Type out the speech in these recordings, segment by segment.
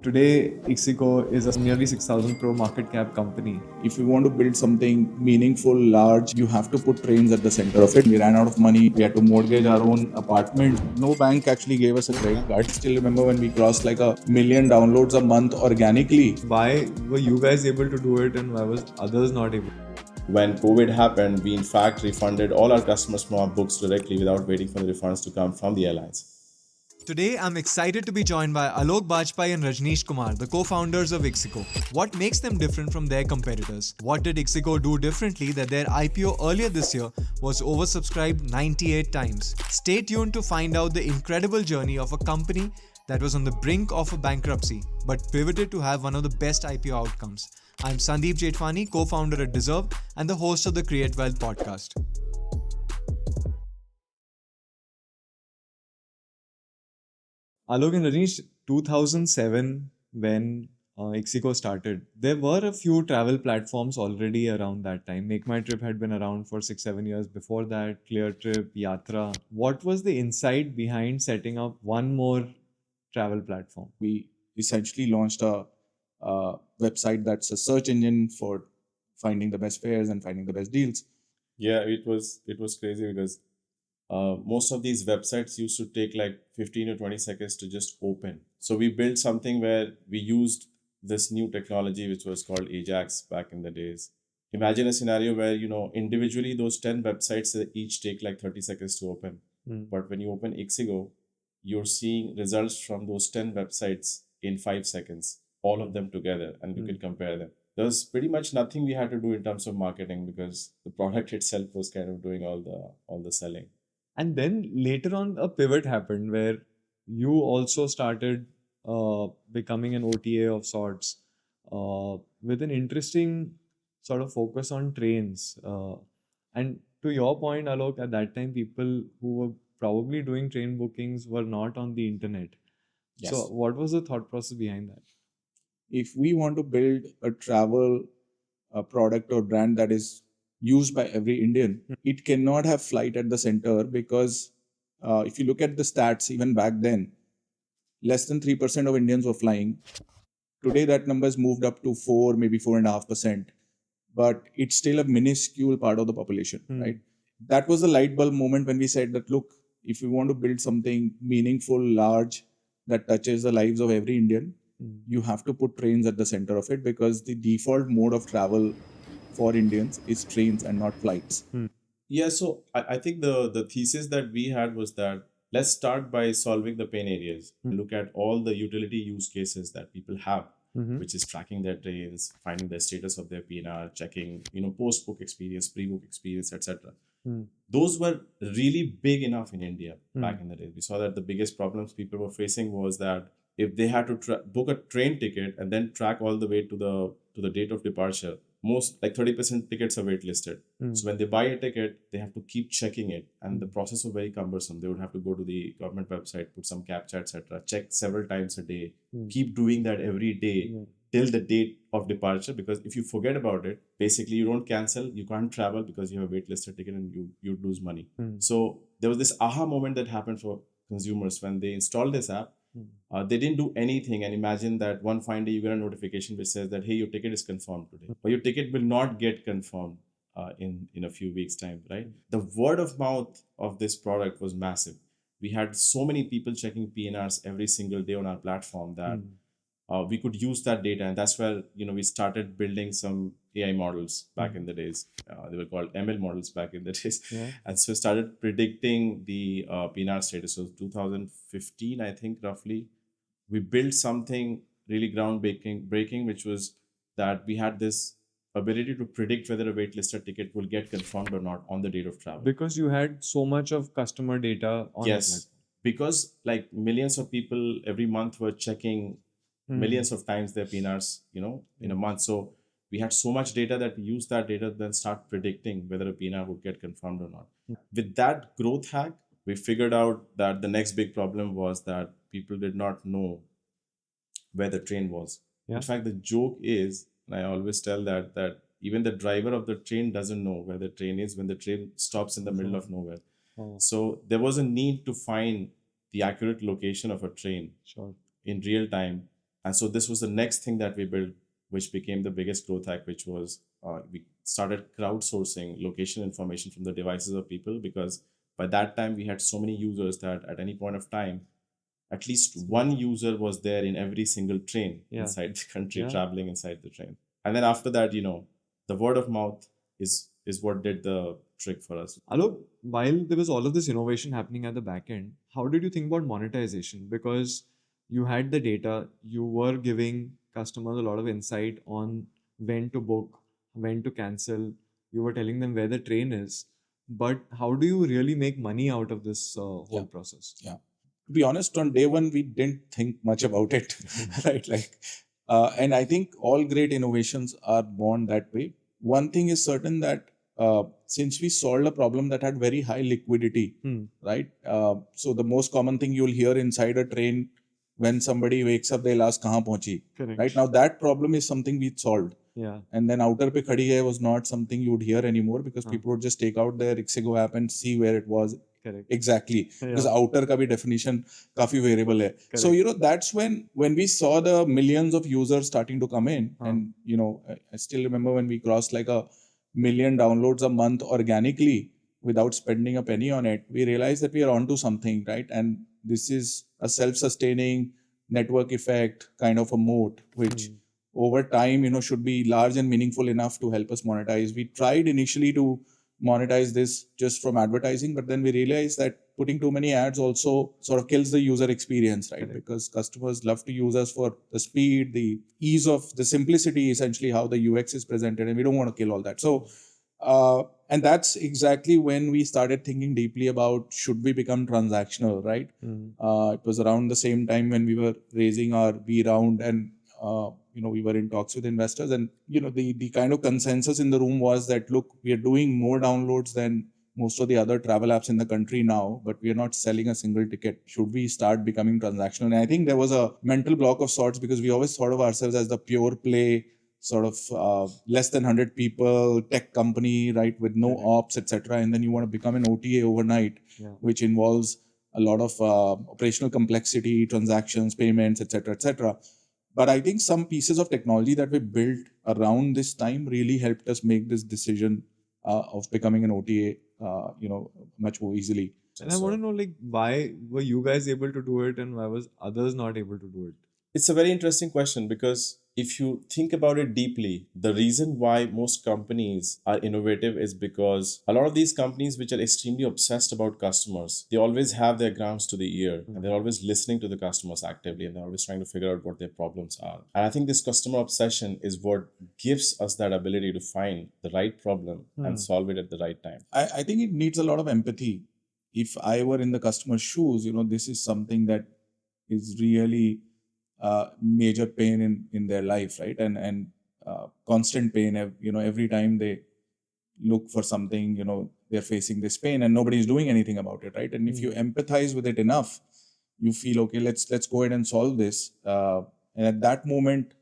Today, Ixigo is a nearly 6,000 crore market cap company. If you want to build something meaningful, large, you have to put trains at the center of it. We ran out of money. We had to mortgage our own apartment. No bank actually gave us a credit card. Still remember when we crossed like 1 million downloads a month organically. Why were you guys able to do it and why was others not able? When COVID happened, we in fact refunded all our customers from our books directly without waiting for the refunds to come from the airlines. Today, I'm excited to be joined by Aloke, Bajpai, and Rajnish Kumar, the co-founders of Ixigo. What makes them different from their competitors? What did Ixigo do differently that their IPO earlier this year was oversubscribed 98 times? Stay tuned to find out the incredible journey of a company that was on the brink of a bankruptcy but pivoted to have one of the best IPO outcomes. I'm Sandeep Jethwani, co-founder at Deserve and the host of the Create Wealth podcast. Alok and Rajnish, 2007, when Ixigo started, there were a few travel platforms already around that time. Make My Trip had been around for 6-7 years before that, Clear Trip, Yatra. What was the insight behind setting up one more travel platform? We essentially launched a website that's a search engine for finding the best fares and finding the best deals. Yeah, it was crazy because most of these websites used to take like 15 or 20 seconds to just open. So we built something where we used this new technology which was called Ajax back in the days. Imagine a scenario where individually those 10 websites each take like 30 seconds to open. But when you open Ixigo, you're seeing results from those 10 websites in 5 seconds, all of them together, and you can compare them. There was pretty much nothing we had to do in terms of marketing because the product itself was kind of doing all the selling. And then later on, a pivot happened where you also started becoming an OTA of sorts with an interesting sort of focus on trains. And to your point, Alok, at that time, people who were probably doing train bookings were not on the internet. Yes. So, what was the thought process behind that? If we want to build a travel product or brand that is used by every Indian, it cannot have flight at the center because if you look at the stats, even back then, less than 3% of Indians were flying. Today, that number has moved up to 4, maybe 4.5%, but it's still a minuscule part of the population, right? That was the light bulb moment when we said that, look, if we want to build something meaningful, large, that touches the lives of every Indian, you have to put trains at the center of it because the default mode of travel for Indians is trains and not flights. Yeah, so I think the thesis that we had was that let's start by solving the pain areas. Look at all the utility use cases that people have, which is tracking their trains, finding the status of their PNR, checking, post-book experience, pre-book experience, etc. Those were really big enough in India back in the day. We saw that the biggest problems people were facing was that if they had to book a train ticket and then track all the way to the date of departure, most like 30% tickets are waitlisted. So when they buy a ticket, they have to keep checking it, and the process was very cumbersome. They would have to go to the government website, put some captcha, etc., check several times a day, keep doing that every day till the date of departure. Because if you forget about it, basically you don't cancel, you can't travel because you have a waitlisted ticket and you lose money. So there was this aha moment that happened for consumers when they installed this app. They didn't do anything, and imagine that one fine day you get a notification which says that, hey, your ticket is confirmed today, but your ticket will not get confirmed in a few weeks time, right? The word of mouth of this product was massive. We had so many people checking PNRs every single day on our platform that we could use that data, and that's where we started building some AI models back in the days. They were called ML models back in the days, and so started predicting the PNR status. So 2015, I think roughly, we built something really breaking, which was that we had this ability to predict whether a waitlisted ticket will get confirmed or not on the date of travel. Because you had so much of customer data on the platform. Because like millions of people every month were checking millions of times their PNRs, in a month. So we had so much data that we used that data to then start predicting whether a PNR would get confirmed or not. With that growth hack, we figured out that the next big problem was that people did not know where the train was. In fact, the joke is, and I always tell that even the driver of the train doesn't know where the train is when the train stops in the middle of nowhere. So there was a need to find the accurate location of a train in real time And so this was the next thing that we built, which became the biggest growth hack, which was we started crowdsourcing location information from the devices of people, because by that time we had so many users that at any point of time, at least one user was there in every single train inside the country, traveling inside the train. And then after that, the word of mouth is what did the trick for us. Alok, while there was all of this innovation happening at the back end, how did you think about monetization? Because you had the data, you were giving customers a lot of insight on when to book, when to cancel, you were telling them where the train is. But how do you really make money out of this whole process? Yeah. To be honest, on day one, we didn't think much about it, right? And I think all great innovations are born that way. One thing is certain that since we solved a problem that had very high liquidity, right? So the most common thing you'll hear inside a train when somebody wakes up, they'll ask, "Kahan pahunchi?" Correct. Right now, that problem is something we solved. Yeah. And then outer pe khadi hai was not something you would hear anymore, because people would just take out their Ixigo app and see where it was. Correct. Exactly. Because outer ka bhi definition काफी variable hai. So that's when we saw the millions of users starting to come in, and I still remember when we crossed like 1 million downloads a month organically without spending a penny on it. We realized that we are onto something, right? And this is a self-sustaining network effect kind of a moat, which over time, should be large and meaningful enough to help us monetize. We tried initially to monetize this just from advertising, but then we realized that putting too many ads also sort of kills the user experience, right? Because customers love to use us for the speed, the ease of the simplicity, essentially how the UX is presented, and we don't want to kill all that. So, and that's exactly when we started thinking deeply about, should we become transactional, right? It was around the same time when we were raising our B round, and we were in talks with investors, and the kind of consensus in the room was that, look, we are doing more downloads than most of the other travel apps in the country now, but we are not selling a single ticket. Should we start becoming transactional? And I think there was a mental block of sorts, because we always thought of ourselves as the pure play sort of less than 100 people tech company, right, with no ops, etc. And then you want to become an OTA overnight, which involves a lot of operational complexity, transactions, payments, etc., etc. But I think some pieces of technology that we built around this time really helped us make this decision of becoming an OTA, much more easily. And I want to know, why were you guys able to do it and why was others not able to do it? It's a very interesting question, because if you think about it deeply, the reason why most companies are innovative is because a lot of these companies which are extremely obsessed about customers, they always have their grounds to the ear, and they're always listening to the customers actively, and they're always trying to figure out what their problems are. And I think this customer obsession is what gives us that ability to find the right problem and solve it at the right time. I think it needs a lot of empathy. If I were in the customer's shoes, this is something that is really major pain in their life, right? And constant pain. Every time they look for something, they're facing this pain, and nobody's doing anything about it, right? And if you empathize with it enough, you feel, okay, let's go ahead and solve this. And at that moment,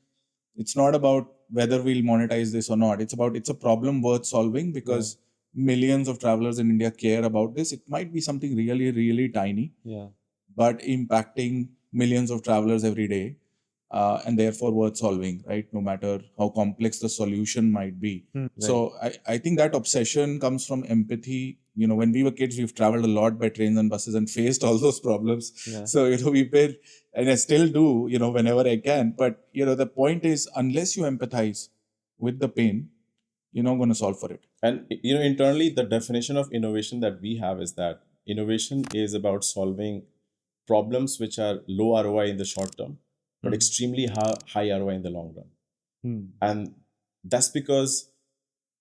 it's not about whether we'll monetize this or not. It's a problem worth solving, because millions of travelers in India care about this. It might be something really, really tiny, but impacting millions of travelers every day, and therefore worth solving, right? No matter how complex the solution might be. So I think that obsession comes from empathy. When we were kids, we've traveled a lot by trains and buses and faced all those problems. So, we've been, and I still do, whenever I can. But, the point is, unless you empathize with the pain, you're not going to solve for it. And, internally, the definition of innovation that we have is that innovation is about solving problems which are low ROI in the short term, but extremely high ROI in the long run. And that's because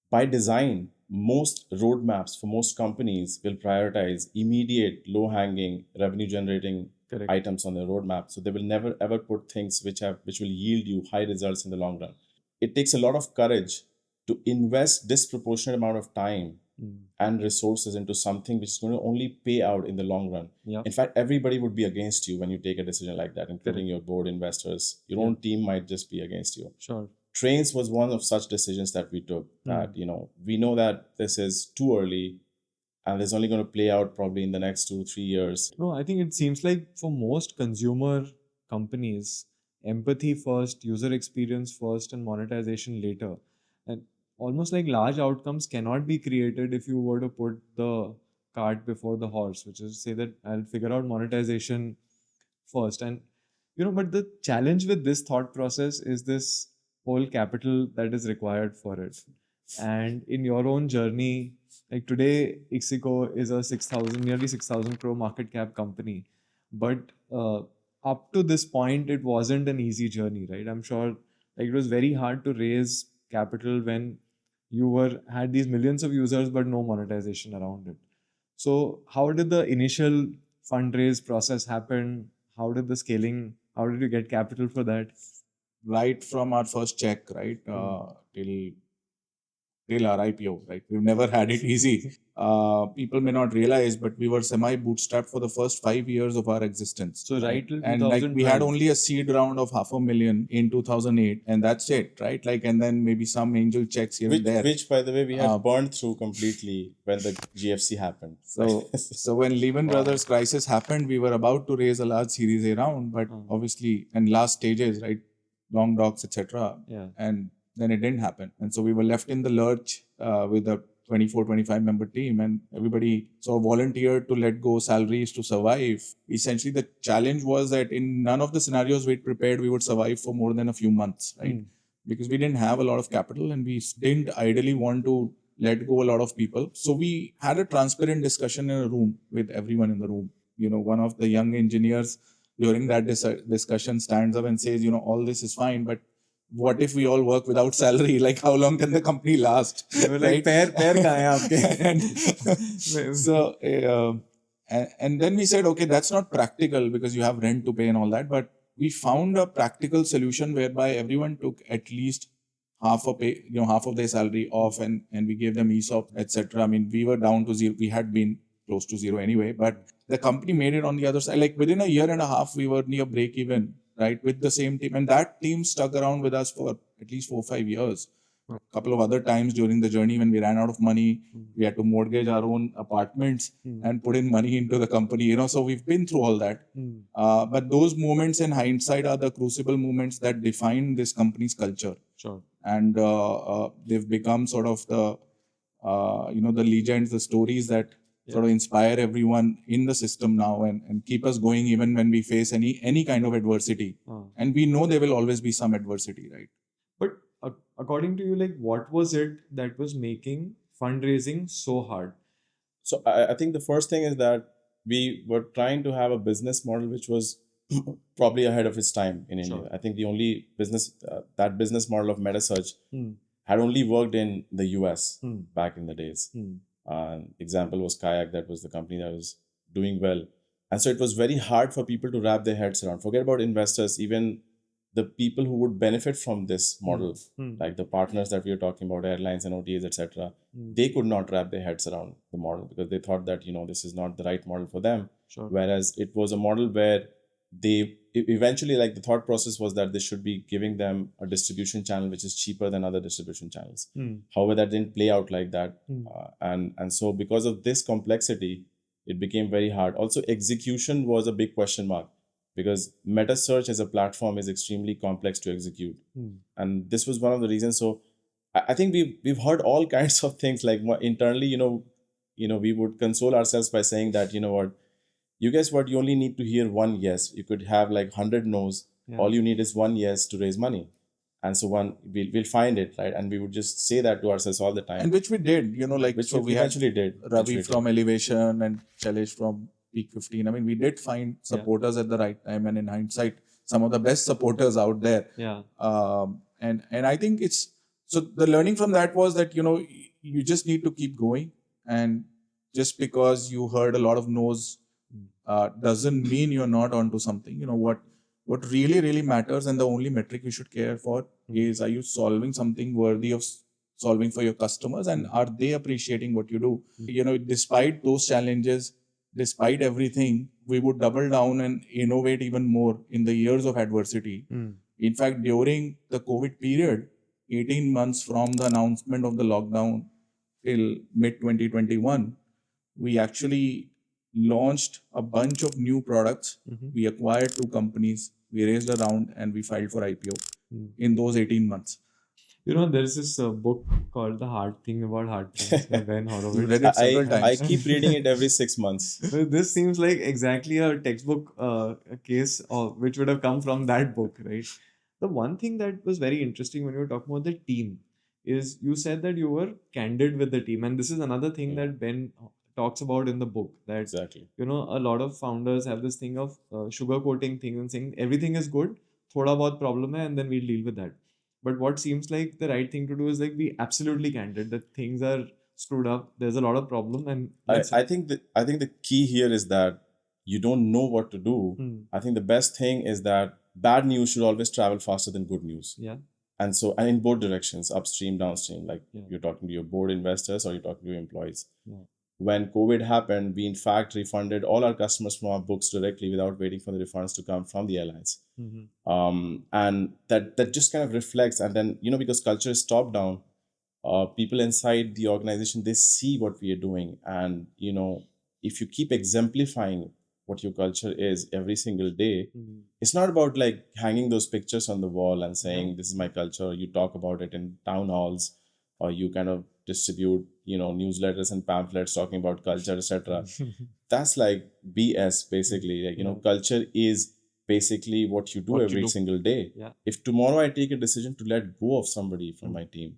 by design, most roadmaps for most companies will prioritize immediate, low-hanging, revenue-generating items on their roadmap. So they will never ever put things which will yield you high results in the long run. It takes a lot of courage to invest disproportionate amount of time and resources into something which is going to only pay out in the long run. In fact, everybody would be against you when you take a decision like that, including your board, investors. Your own team might just be against you. Sure. Trains was one of such decisions that we took, that, we know that this is too early and it's only going to play out probably in the next 2-3 years. No, I think it seems like for most consumer companies, empathy first, user experience first, and monetization later. And almost like large outcomes cannot be created if you were to put the cart before the horse, which is say that I'll figure out monetization first. And but the challenge with this thought process is this whole capital that is required for it. And in your own journey, like today, Ixigo is a 6,000, nearly 6,000 crore market cap company. But up to this point, it wasn't an easy journey, right? I'm sure like it was very hard to raise capital when you had these millions of users, but no monetization around it. So how did the initial fundraise process happen? How did the scaling, how did you get capital for that? Right from our first check, right, till our IPO, right? We've never had it easy. People may not realize, but we were semi-bootstrapped for the first 5 years of our existence. So right till And like we had 2012. only a seed round of $500,000 in 2008, and that's it, right? Like, and then maybe some angel checks here and there. Which, by the way, we had burned through completely when the GFC happened. So when Lehman Brothers crisis happened, we were about to raise a large Series A round, but obviously, and last stages, right, long docs, etc. Yeah. And then it didn't happen, and so we were left in the lurch with a 24-25 member team, and everybody sort of volunteered to let go salaries to survive. Essentially, the challenge was that in none of the scenarios we'd prepared, we would survive for more than a few months, right? Because we didn't have a lot of capital, and we didn't ideally want to let go a lot of people. So we had a transparent discussion in a room with everyone in the room. One of the young engineers during that discussion stands up and says, all this is fine, but what if we all work without salary? Like, how long can the company last? Like, pair kahan hai aapke? So, and then we said, okay, that's not practical because you have rent to pay and all that. But we found a practical solution whereby everyone took at least half of their salary off, and we gave them ESOP, etc. I mean, we were down to zero. We had been close to zero anyway, but the company made it on the other side. Like within a year and a half, we were near break even, right, with the same team. And that team stuck around with us for at least 4 or 5 years. A couple of other times during the journey when we ran out of money, we had to mortgage our own apartments and put in money into the company, so we've been through all that. But those moments in hindsight are the crucible moments that define this company's culture. Sure. And they've become sort of the, the legends, the stories that sort of inspire everyone in the system now and keep us going even when we face any kind of adversity. And we know there will always be some adversity, right? But according to you, like what was it that was making fundraising so hard? So I think the first thing is that we were trying to have a business model which was probably ahead of its time in India. I think the only that business model of meta search had only worked in the US back in the days. Example was Kayak. That was the company that was doing well. And so it was very hard for people to wrap their heads around. Forget about investors, even the people who would benefit from this model, like the partners that we were talking about, airlines and OTAs, etc. They could not wrap their heads around the model because they thought that, this is not the right model for them. Sure. Whereas it was a model where they eventually, like the thought process was that they should be giving them a distribution channel which is cheaper than other distribution channels. However, that didn't play out like that. And so because of this complexity, it became very hard. Also, execution was a big question mark because meta search as a platform is extremely complex to execute. And this was one of the reasons. So I think we've heard all kinds of things like internally, we would console ourselves by saying that, you guess what? You only need to hear one yes. You could have like 100 no's. Yeah. All you need is one yes to raise money. And so we'll find it, right? And we would just say that to ourselves all the time. And which we did, which so we eventually did. Ravi from Elevation and Shailesh from Peak 15. I mean, we did find supporters at the right time. And in hindsight, some of the best supporters out there. Yeah. And I think so the learning from that was that, you just need to keep going. And just because you heard a lot of no's, doesn't mean you're not onto something. What really, really matters and the only metric you should care for is, are you solving something worthy of solving for your customers, and are they appreciating what you do? Despite those challenges, despite everything, we would double down and innovate even more in the years of adversity. In fact, during the COVID period, 18 months from the announcement of the lockdown till mid 2021, we actually launched a bunch of new products. We acquired 2 companies. we raised a round, and we filed for IPO Hmm. in those 18 months. There's this book called The Hard Thing About Hard Things by Ben Horowitz. Read it several I times. keep reading it every 6 months. This seems like exactly a textbook case which would have come from that book, right? The one thing that was very interesting when you were talking about the team is you said that you were candid with the team. And this is another thing Yeah. that Ben talks about in the book, that Exactly. a lot of founders have this thing of sugarcoating things and saying everything is good, thoda bahut problem hai, and then we'll deal with that. But what seems like the right thing to do is like be absolutely candid that things are screwed up. There's a lot of problem, and I think the key here is that you don't know what to do. I think the best thing is that bad news should always travel faster than good news. yeah, And in both directions, upstream, downstream, like Yeah. you're talking to your board investors or you're talking to your employees. Yeah. When COVID happened, we in fact refunded all our customers from our books directly without waiting for the refunds to come from the airlines. And that just kind of reflects. And then, because culture is top down, people inside the organization, they see what we are doing. And, if you keep exemplifying what your culture is every single day, it's not about like hanging those pictures on the wall and saying, this is my culture. You talk about it in town halls, or you kind of distribute, newsletters and pamphlets talking about culture, etc. That's like BS, basically. Like, culture is basically what you do What you every do. single day. Yeah. If tomorrow I take a decision to let go of somebody from my team,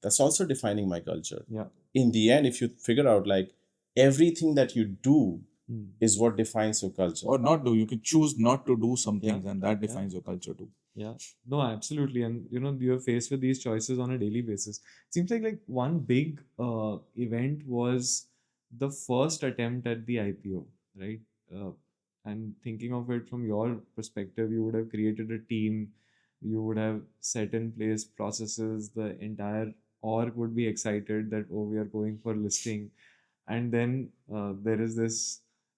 that's also defining my culture. Yeah. In the end, if you figure out like everything that you do is what defines your culture. Or not do. You can choose not to do some Yeah. things, and that defines your culture too. Yeah, no, absolutely. And you're faced with these choices on a daily basis. Seems like one big event was the first attempt at the IPO, right? And thinking of it from your perspective, you would have created a team, you would have set in place processes, the entire org would be excited that, oh, we are going for listing. And then there is this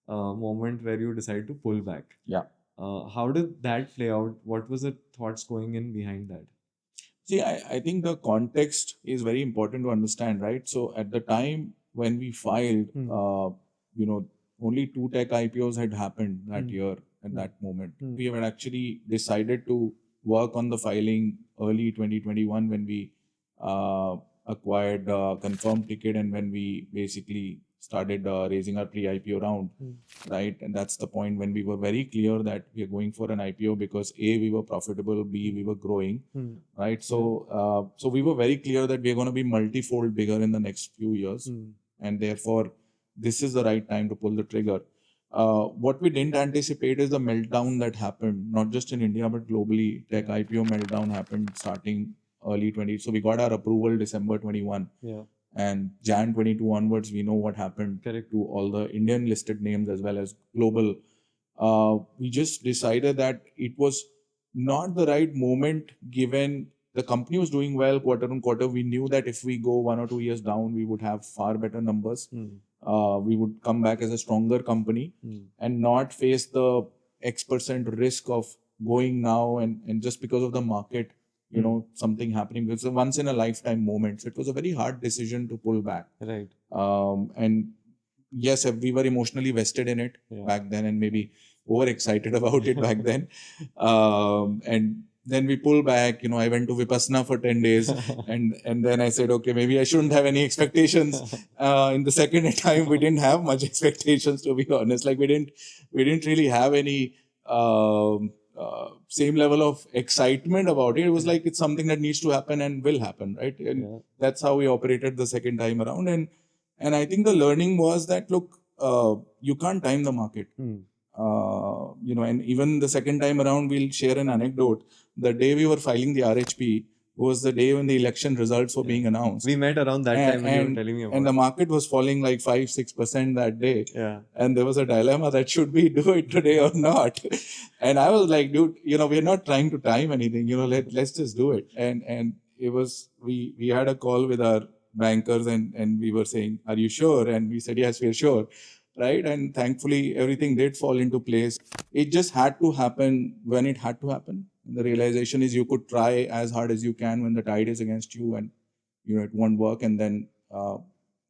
moment where you decide to pull back. Yeah. How did that play out? What was the thoughts going in behind that? See, I think the context is very important to understand, right? So at the time when we filed, only 2 tech IPOs had happened that year at that moment. We had actually decided to work on the filing early 2021 when we acquired Confirmed Ticket and when we basically started raising our pre-IPO round, right? And that's the point when we were very clear that we are going for an IPO because A, we were profitable, B, we were growing, right? So, so we were very clear that we are going to be multifold bigger in the next few years, and therefore this is the right time to pull the trigger. What we didn't anticipate is the meltdown that happened, not just in India but globally. Tech IPO meltdown happened starting early 20. So we got our approval December 21. Yeah. And Jan 22 onwards, we know what happened Correct. to all the Indian listed names as well as global. We just decided that it was not the right moment given the company was doing well quarter on quarter. We knew that if we go 1 or 2 years down, we would have far better numbers. We would come back as a stronger company and not face the X% risk of going now and just because of the market, something happening. It's a once in a lifetime moment. So it was a very hard decision to pull back. Right. And yes, we were emotionally vested in it back then and maybe overexcited about it back then. And then we pulled back, I went to Vipassana for 10 days and then I said, okay, maybe I shouldn't have any expectations. In the second time, we didn't have much expectations, to be honest. Like we didn't really have any same level of excitement about it. It was like it's something that needs to happen and will happen, right? And that's how we operated the second time around. And I think the learning was that, look, you can't time the market. And even the second time around, we'll share an anecdote. The day we were filing the RHP was the day when the election results were being announced. We met around that time when you were telling me about and the market was falling like 5-6% that day. Yeah. And there was a dilemma that should we do it today or not? And I was like, dude, we're not trying to time anything. Let's just do it. And it was we had a call with our bankers and we were saying, are you sure? And we said, yes, we're sure. Right. And thankfully, everything did fall into place. It just had to happen when it had to happen. And the realization is you could try as hard as you can when the tide is against you and, it won't work. And then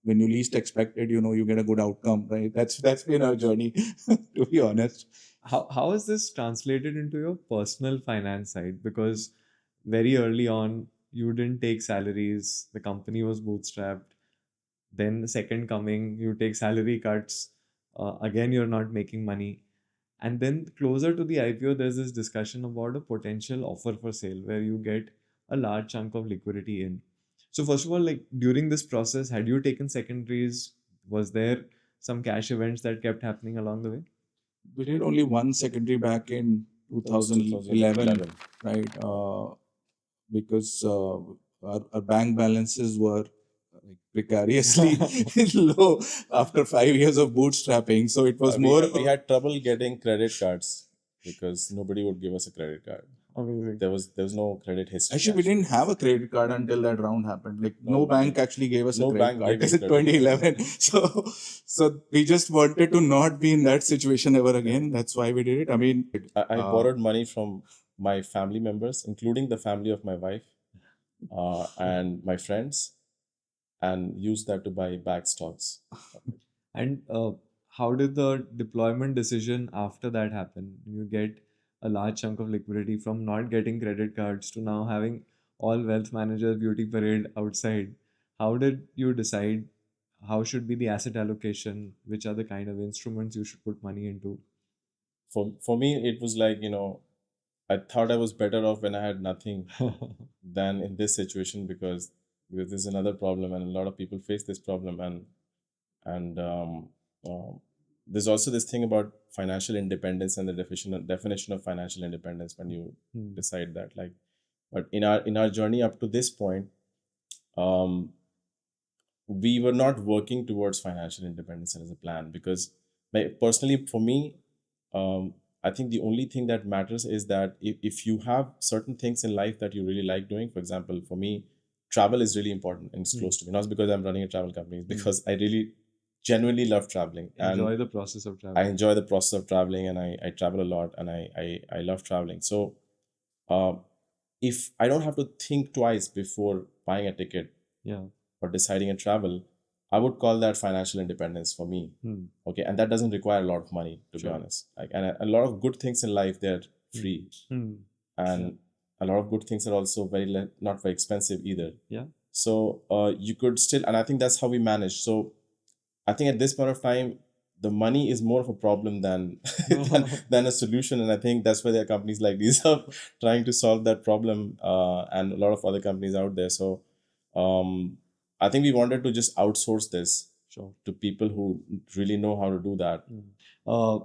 when you least expect it, you get a good outcome, right? That's been our journey, to be honest. How is this translated into your personal finance side? Because very early on, you didn't take salaries, the company was bootstrapped. Then the second coming, you take salary cuts. Again, you're not making money. And then closer to the IPO, there's this discussion about a potential offer for sale where you get a large chunk of liquidity in. So first of all, like during this process, had you taken secondaries? Was there some cash events that kept happening along the way? We did only one secondary back in That was 2011, 2011. right? Because our bank balances were like precariously low after 5 years of bootstrapping. So it was more. We had trouble getting credit cards because nobody would give us a credit card. Amazing. There was no credit history. Actually, we didn't have a credit card until that round happened. Like no bank actually gave us a No credit bank card gave us till credit 2011. So we just wanted to not be in that situation ever again. That's why we did it. I mean, I borrowed money from my family members, including the family of my wife and my friends, and used that to buy back stocks. And how did the deployment decision after that happen? You get a large chunk of liquidity from not getting credit cards to now having all wealth managers beauty parade outside. How did you decide how should be the asset allocation? Which are the kind of instruments you should put money into? For me, it was like, I thought I was better off when I had nothing than in this situation because there's another problem and a lot of people face this problem and there's also this thing about financial independence and the definition of financial independence when you decide that, like, but in our journey up to this point, um, we were not working towards financial independence as a plan because personally for me, I think the only thing that matters is that if you have certain things in life that you really like doing, for example, for me, travel is really important and it's close to me. Not because I'm running a travel company, it's because I really genuinely love traveling. Enjoy And the process of I traveling. enjoy the process of traveling and I travel a lot and I love traveling. So uh, if I don't have to think twice before buying a ticket Yeah. or deciding a travel, I would call that financial independence for me. Hmm. Okay, and that doesn't require a lot of money, to be Sure. honest. Like, and a lot of good things in life, they're free, Hmm. and a lot of good things are also not very expensive either. Yeah. So you could still, and I think that's how we manage. So I think at this point of time, the money is more of a problem than than a solution, and I think that's why there are companies like these are trying to solve that problem, and a lot of other companies out there. So I think we wanted to just outsource this Sure. to people who really know how to do that. Uh,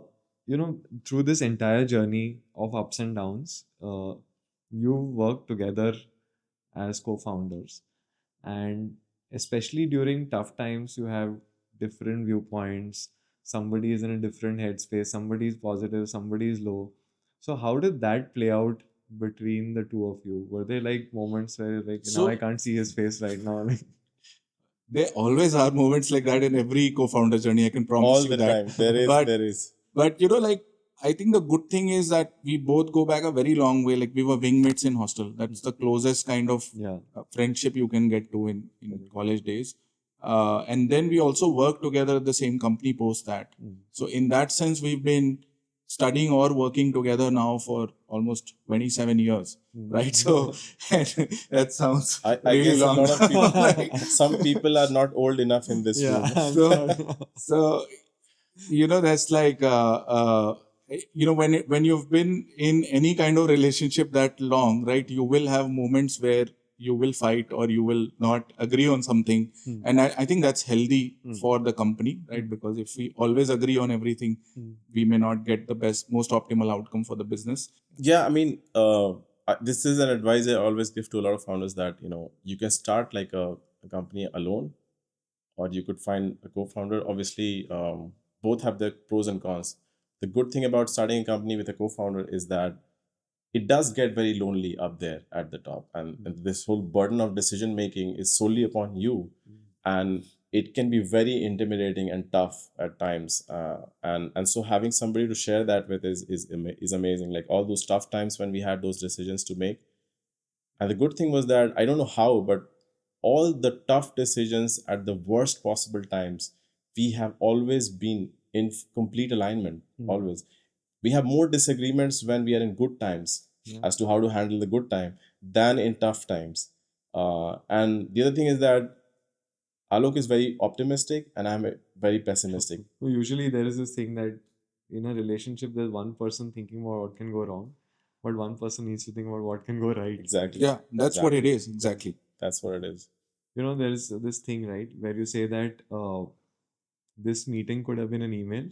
through this entire journey of ups and downs, you work together as co-founders, and especially during tough times, you have different viewpoints. Somebody is in a different headspace, somebody is positive, somebody is low. So how did that play out between the two of you? Were there like moments where like, So- I can't see his face right now? Like, there always are moments like that in every co-founder journey. I can promise All you the that. time, there is, But- there is. But like I think the good thing is that we both go back a very long way. Like we were wingmates in hostel. That's the closest kind of yeah. friendship you can get to in college days. And then we also worked together at the same company post that. So in that sense, we've been studying or working together now for almost 27 years, right? So that sounds I really guess long. a lot of people, Like, some people are not old enough in this room. so that's like when you've been in any kind of relationship that long, right, you will have moments where you will fight or you will not agree on something. And I think that's healthy for the company, right? Because if we always agree on everything, we may not get the most optimal outcome for the business. Yeah, I mean, this is an advice I always give to a lot of founders that, you can start like a company alone, or you could find a co-founder. Obviously, both have their pros and cons. The good thing about starting a company with a co-founder is that it does get very lonely up there at the top, and this whole burden of decision making is solely upon you, and it can be very intimidating and tough at times. And so having somebody to share that with is amazing. Like all those tough times when we had those decisions to make, and the good thing was that I don't know how, but all the tough decisions at the worst possible times, we have always been in complete alignment. Always. We have more disagreements when we are in good times as to how to handle the good time than in tough times. And the other thing is that Alok is very optimistic and I'm very pessimistic. So usually there is this thing that in a relationship, there's one person thinking about what can go wrong, but one person needs to think about what can go right. Exactly. Yeah, that's what it is. Exactly. That's what it is. You know, there's this thing, right, where you say that this meeting could have been an email.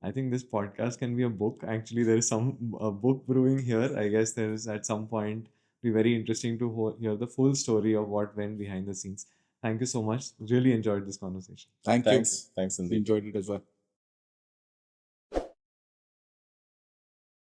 I think this podcast can be a book. Actually, there is some book brewing here. I guess there is at some point be very interesting to hear the full story of what went behind the scenes. Thank you so much. Really enjoyed this conversation. Thank you. Thanks, We Sandeep. enjoyed it as well.